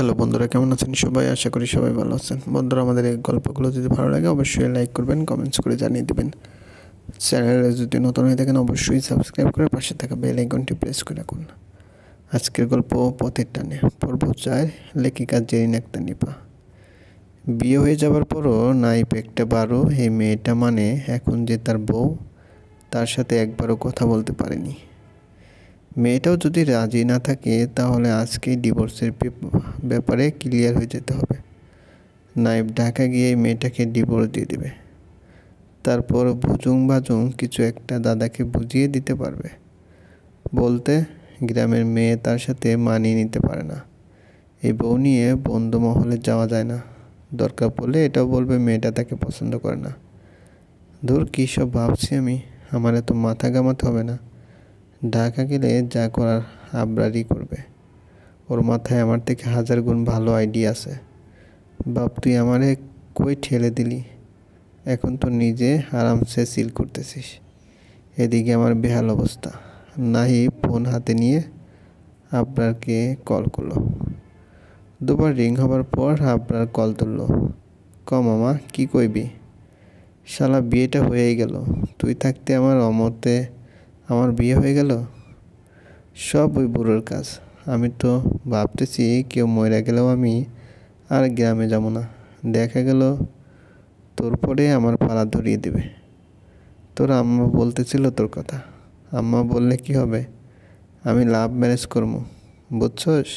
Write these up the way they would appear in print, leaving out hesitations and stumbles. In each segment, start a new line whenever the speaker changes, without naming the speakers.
Hello বন্ধুরা, কেমন আছেন সবাই? আশা করি সবাই ভালো আছেন। বন্ধুরা, আমাদের এই গল্পগুলো যদি ভালো লাগে অবশ্যই লাইক করবেন, কমেন্টস করে জানিয়ে দেবেন। চ্যানেলে যদি নতুন হয়ে থাকেন অবশ্যই সাবস্ক্রাইব করে পাশে থাকা বেল আইকনটি প্রেস করে রাখুন। আজকের গল্প পথের টানে, পর্ব 4, লেখিকা জেরিন আক্তার। বিয়ে হয়ে যাওয়ার পরও নাইপ একটা বারো এই মেয়েটা মানে এখন যে তার বউ, তার সাথে একবারও কথা বলতে পারেনি। মেয়েটাও যদি রাজি না থাকে তাহলে আজকেই ডিভোর্সের ব্যাপারে ক্লিয়ার হয়ে যেতে হবে। নাইব ঢাকা গিয়ে মেয়েটাকে ডিভোর্স দিয়ে দেবে, তারপর ভুজুং বাজুং কিছু একটা দাদাকে বুঝিয়ে দিতে পারবে। বলতে গ্রামের মেয়ে তার সাথে মানিয়ে নিতে পারে না, এই বউ নিয়ে বন্ধু মহলে যাওয়া যায় না। দরকার পড়লে এটাও বলবে মেয়েটা তাকে পছন্দ করে না। ধুর, কী সব ভাবছি আমি, আমার এত মাথা ঘামাতে হবে না। ঢাকা গেলে যা করার আবরারই করবে। ওর মাথায় আমার থেকে 1000 গুণ ভালো আইডিয়া আছে। বাপ, তুই আমারে কই ঠেলে দিলি? এখন তো নিজে আরামসে সিল করতেছিস, এদিকে আমার বেহাল অবস্থা। নাহি ফোন হাতে নিয়ে আবরারকে কল করলো। দুবার রিং হবার পর আবরার কল তুললো। মামা, কি কইবি? শালা, বিয়েটা হয়েই গেল। তুই থাকতে আমার অমতে আমার বিয়ে হয়ে গেল। সব ওই বুড়োর কাজ। আমি তো ভাবতেছি কেউ মরে গেলেও আমি আর গ্রামে যাব না। দেখা গেল তোর পরে আমার পালা ধরিয়ে দেবে। তোর আম্মা বলতেছিল তোর কথা। আম্মা বললে কি হবে? আমি লাভ ম্যারেজ করবো, বুঝছস?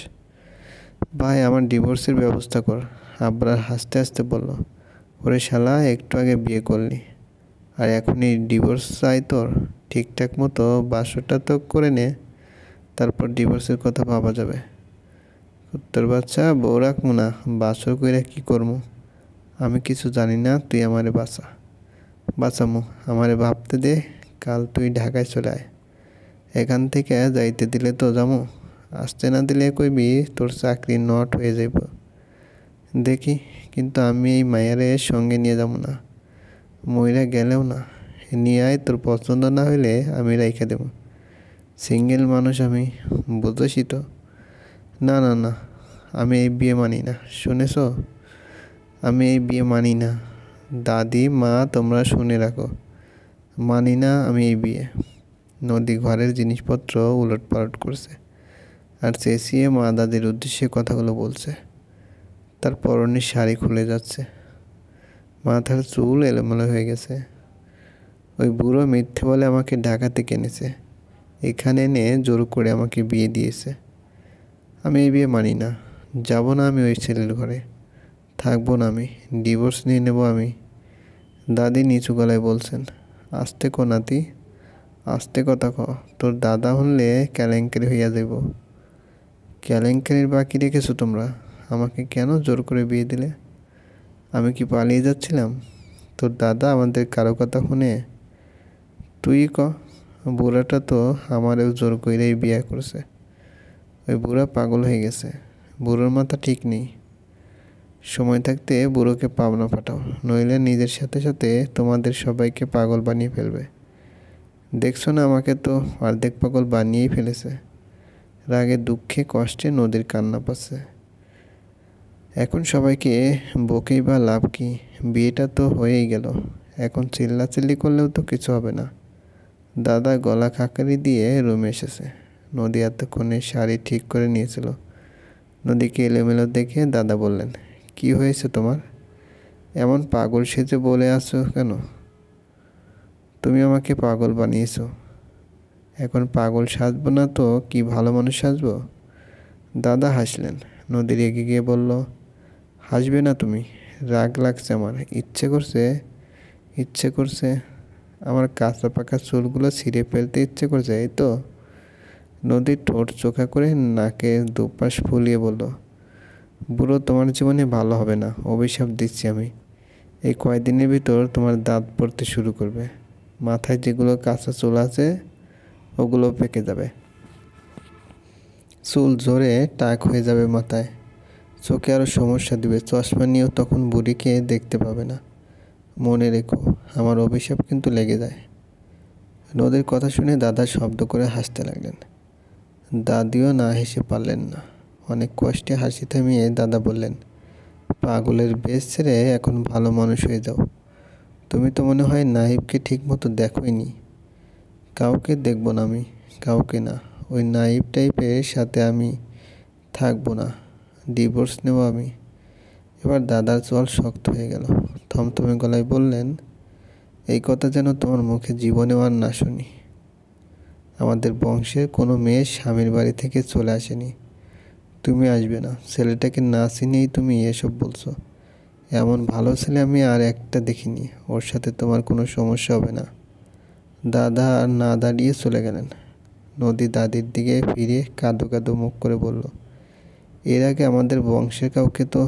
ভাই, আমার ডিভোর্সের ব্যবস্থা কর। আবরার হাসতে হাসতে বলল, ওরে শালা, একটু আগে বিয়ে করলি আর এখনই ডিভোর্স চাই তোর? ঠিকঠাক মতো বাসরটা তো করে নে, তারপর ডিভোর্সের কথা ভাবা যাবে। উত্তর বাচ্চা, বউ রাখবো না, বাসর কইরা কি করবো? আমি কিছু জানি না, তুই আমারে বাঁচামু। আমারে ভাবতে দে। কাল তুই ঢাকায় চলে আয়। এখান থেকে যাইতে দিলে তো যামু, আসতে না দিলে কইবি তোর চাকরি নট হয়ে যাইব। দেখি, কিন্তু আমি এই মায়ারে সঙ্গে নিয়ে যাবো না। মইরা গেলেও না, নিয়ে আয়। তোর পছন্দ না হইলে আমি রাইখা দেব। সিঙ্গেল মানুষ আমি, বুঝোসই তো। না না না, আমি এই বিয়ে মানি না, শুনেছ? আমি এই বিয়ে মানি না। দাদি, মা, তোমরা শুনে রাখো, মানি না আমি এই বিয়ে। নদী ঘরের জিনিসপত্র উলটপালট করছে আর চেঁচিয়ে মা দাদির উদ্দেশ্যে কথাগুলো বলছে। তার পরনের শাড়ি খুলে যাচ্ছে, মাথার চুল এলোমেলো হয়ে গেছে। ওই বুড়ো মিথ্যে বলে আমাকে ঢাকা থেকে এনেছে, এখানে এনে জোর করে আমাকে বিয়ে দিয়েছে। আমি এই বিয়ে মানি না। যাব না আমি ওই ছেলের ঘরে, থাকবো না আমি, ডিভোর্স নিয়ে নেব আমি। দাদি নিচু গলায় বলছেন, আস্তে ক নাতি, আস্তে কথা ক। তোর দাদা হলে কেলেঙ্কারি হইয়া যাইব। কেলেঙ্কারির বাকি রেখেছো তোমরা? আমাকে কেন জোর করে বিয়ে দিলে? আমি কি পালিয়ে যাচ্ছিলাম? তোর দাদা আমাদের কারো কথা শুনে? তুই ক। বুড়াটা তো আমারেও জোর কইরাই বিয়ে করছে। ওই বুড়া পাগল হয়ে গেছে, বুড়োর মাথা ঠিক নেই। সময় থাকতে বুড়োকে পাবনা পাঠাও, নইলে নিজের সাথে সাথে তোমাদের সবাইকে পাগল বানিয়ে ফেলবে। দেখছো না, আমাকে তো অর্ধেক পাগল বানিয়েই ফেলেছে। রাগে দুঃখে কষ্টে নদীর কান্না পাচ্ছে। এখন সবাইকে বকেই বা লাভ কি? বিয়েটা তো হয়েই গেল, এখন চিল্লাচিল্লি করলেও তো কিছু হবে না। দাদা গলা খাকারি দিয়ে রুমে এসেছে। নদী এতক্ষণে শাড়ি ঠিক করে নিয়েছিল। নদীকে এলোমেলো দেখে দাদা বললেন, কি হয়েছে তোমার? এমন পাগল সেজে বলে আছো কেন? তুমি আমাকে পাগল বানিয়েছো, এখন পাগল সাজবো না তো কি ভালো মানুষ সাজবো? দাদা হাসলেন। নদী রেগে গিয়ে বলল, হাসবে না তুমি? রাগ লাগছে আমার, ইচ্ছে করছে আমার কাঁচা পাকা চুলগুলো ছিঁড়ে ফেলতে ইচ্ছে করছে, এই তো? নদীর ঠোঁট চোখা করে নাকে দুপাশ ফুলিয়ে বলল, বুড়ো, তোমার জীবনে ভালো হবে না, অভিশাপ দিচ্ছি আমি। এই কয়দিনের ভিতর তোমার দাঁত পড়তে শুরু করবে, মাথায় যেগুলো কাঁচা চুল আছে ওগুলো পেকে যাবে, চুল ঝরে টাক হয়ে যাবে মাথায়, চোখে আরও সমস্যা দিবে, চশমা নিয়েও তখন বুড়িকে দেখতে পাবে না। মনে রেখো, আমার অভিশাপ কিন্তু লেগে যায়। নদীর কথা শুনে দাদা শব্দ করে হাসতে লাগলেন। দাদিও না হেসে পারলেন না। অনেক কষ্টে হাসি থামিয়ে দাদা বললেন, পাগলের বেশ ছেড়ে এখন ভালো মানুষ হয়ে যাও। তুমি তো মনে হয় নাহিবকে ঠিক মতো দেখোইনি। কাউকে দেখব না আমি, কাউকে না। ওই নাহিব টাইপের সাথে আমি থাকবো না, ডিভোর্স নেব আমি। এবার দাদার চোয়াল শক্ত হয়ে গেল। থমথমে গলায় বললেন, এই কথা যেন তোমার মুখে জীবনেও আর না শুনি। আমাদের বংশের কোনো মেয়ে স্বামীর বাড়ি থেকে চলে আসেনি, তুমি আসবে না। ছেলেটাকে না চিনেই তুমি এসব বলছো। এমন ভালো ছেলে আমি আর একটা দেখিনি, ওর সাথে তোমার কোনো সমস্যা হবে না। দাদা আর না দাঁড়িয়ে চলে গেলেন। নদী দাদির দিকে ফিরে কাঁদো কাঁদো মুখ করে বলল, এর আগে আমাদের বংশের কাউকে তো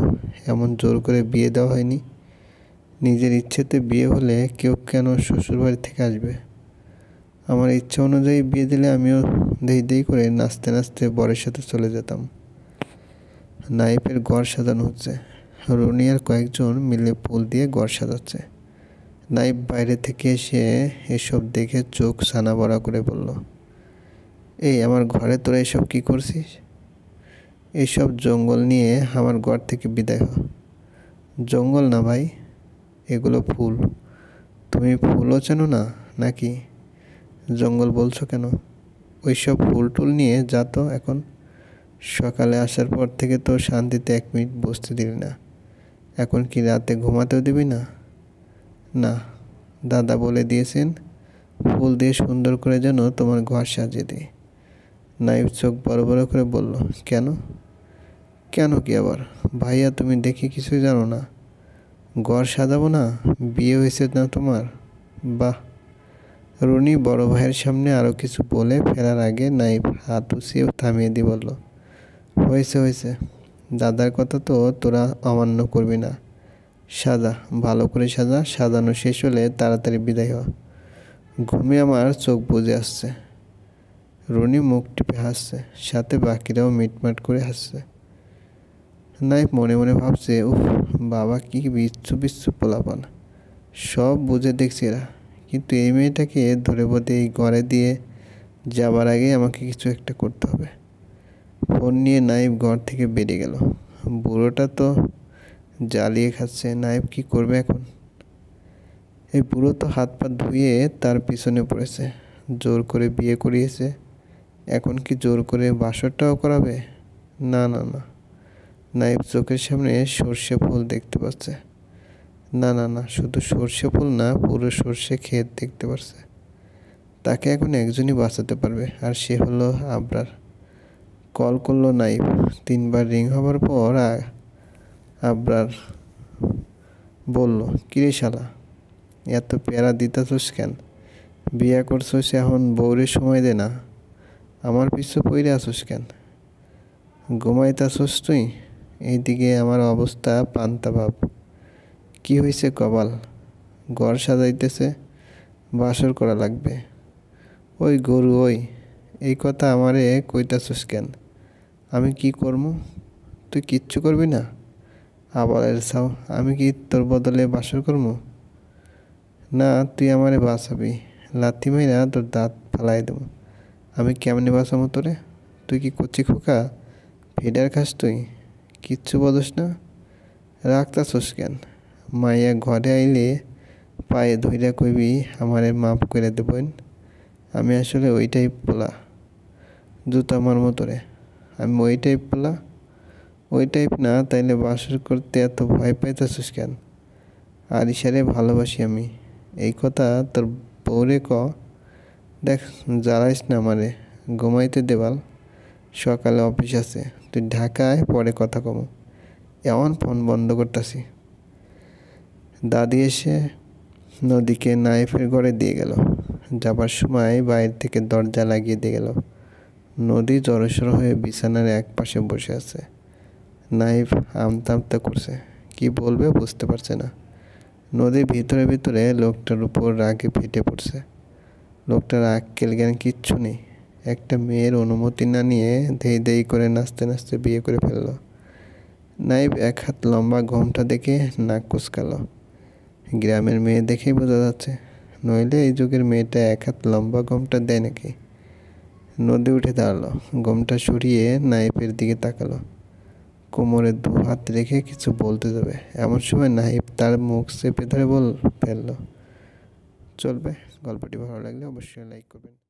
এমন জোর করে বিয়ে দেওয়া হয়নি। নিজের ইচ্ছেতে বিয়ে হলে কেউ কেন শ্বশুরবাড়ি থেকে আসবে? আমার ইচ্ছা অনুযায়ী বিয়ে দিলে আমিও দেই দেই করে নাচতে নাচতে বরের সাথে চলে যেতাম। নাইফের ঘর সাজানো হচ্ছে। রনি আর কয়েকজন মিলে ফুল দিয়ে ঘর সাজাচ্ছে। নাইফ বাইরে থেকে এসে এসব দেখে চোখ ছানা বড়া করে বলল, এই আমার ঘরে তোরা এসব কি করছিস? এইসব জঙ্গল নিয়ে আমার ঘর থেকে বিদায় হ। জঙ্গল না ভাই, এগুলো ফুল। তুমি ফুলও চেনো না নাকি? জঙ্গল বলছো কেন? ওইসব ফুল টুল নিয়ে যা তো এখন। সকালে আসার পর থেকে তো শান্তিতে 1 মিনিট বসতে দিলি না। এখন কি রাতে ঘুমাতেও দিবি না? না, দাদা বলে দিয়েছেন ফুল দিয়ে সুন্দর করে যেন তোমার ঘর সাজিয়ে দিই। নাইফ চোখ বড় বড় করে বলল, কেন? কেন কি আবার? ভাইয়া তুমি দেখি কিছুই জানো না। ঘর সাজাবো না? বিয়ে হয়েছে না তোমার? বাহ। রনি বড় ভাইয়ের সামনে আরও কিছু বলে ফেরার আগে নাইফ হাত উঁচিয়ে থামিয়ে দিয়ে বলল, হয়েছে হয়েছে, দাদার কথা তো তোরা অমান্য করবি না। সাজা, ভালো করে সাজা। সাজানো শেষ হলে তাড়াতাড়ি বিদায় হ। ঘুমে আমার চোখ বুজে আসছে। রনি মুখ টিপে হাসছে, সাথে বাকিরাও মিটমাট করে হাসছে। নাইফ মনে মনে ভাবছে, উফ বাবা কি বিচ্ছু বিচ্ছু পোলাপান, সব বুঝে দেখছি এরা। কিন্তু এই মেয়েটাকে ধরে বোধে এই ঘরে দিয়ে যাবার আগে আমাকে কিছু একটা করতে হবে। ফোন নিয়ে নাইফ ঘর থেকে বেরিয়ে গেল। বুড়োটা তো জ্বালিয়ে খাচ্ছে, নাইফ কি করবে এখন? এই বুড়ো তো হাত পা ধুয়ে তার পিছনে পড়েছে, জোর করে বিয়ে করিয়েছে। এখন কি জোর করে বাসরটাও করাবে? না না না। নাইফ চোখের সামনে সর্ষে ফুল দেখতে পাচ্ছে। না না না, শুধু সর্ষে ফুল না, পুরো সর্ষে ক্ষেত দেখতে পাচ্ছে। তাকে এখন একজনই বাঁচাতে পারবে, আর সে হলো আবরার। কল করলো নাইফ। 3 বার রিং হবার পর আবরার বলল, কিরে শালা, এত প্যারা দিতাছোস কেন? বিয়া করছোস, এখন বউরে সময় দে না। আমার পিছু পইরে আসোস কেন? ঘুমাইতাছোস তুই? এইদিকে আমার অবস্থা পান্তা ভাব। কি হয়েছে কপাল? ঘর সাজাইতেছে, বাসর করা লাগবে। ওই গরু ওই, এই কথা আমারে কইতাছোস কেন? আমি কি করবো? তুই কিচ্ছু করবি না? আবার এলসাও, আমি কি তোর বদলে বাসর করবো? না, তুই আমারে বাঁচাবি। লাথি মাইরা তোর দাঁত ফালাই দেবো। আমি কেমনে বাঁচাবো তোরে? তুই কি কচি খোকা? ফিডার খাস তুই? কিচ্ছু বলস না? রাখতাছোস কেন? মাইয়া ঘরে আইলে পায়ে ধইরা কইবি আমারে মাফ করে দেবেন। আমি আসলে ওই টাইপ পোলা, জুতা মারমো তোরে। আমি ওই টাইপ পোলা? ওই টাইপ না তাইলে বাসর করতে এত ভয় পাইতাছিস কেন? আর ইশারে ভালোবাসি আমি, এই কথা তোর বউরে ক। দেখ, জ্বালাইস না আমারে, ঘুমাইতে দেবাল। সকালে অফিস আছে, তুই ঢাকায় পরে কথা কম। এমন ফোন বন্ধ করতাছি। দাদি এসে নদীকে নাইফের ঘরে দিয়ে গেল। যাবার সময় বাইরে থেকে দরজা লাগিয়ে দিয়ে গেল। নদী জড়সড় হয়ে বিছানার এক পাশে বসে আছে। নাইফ আমতা আমতা করছে, কি বলবে বুঝতে পারছে না। নদীর ভিতরে ভিতরে লোকটার উপর রাগে ফেটে পড়ছে। লোকটার আক্কেল জ্ঞান কিচ্ছু নেই। একটা মেয়ের অনুমতি না নিয়ে ধেই ধেই করে নাচতে নাচতে বিয়ে করে ফেললো। নাইফ 1 হাত লম্বা ঘোমটা দেখে নাক কুচকালো। গ্রামের মেয়ে দেখেই বোঝা যাচ্ছে, নইলে এই যুগের মেয়েটা 1 হাত লম্বা ঘোমটা দেয় নাকি? নদী উঠে দাঁড়ালো, ঘোমটা সরিয়ে নাইফের দিকে তাকালো। কোমরে দু হাত রেখে কিছু বলতে যাবে, এমন সময় নাহিদ তার মুখ চেপে ধরে ফেললো। চলবে। গল্পটি ভালো লাগলে অবশ্যই লাইক করবেন।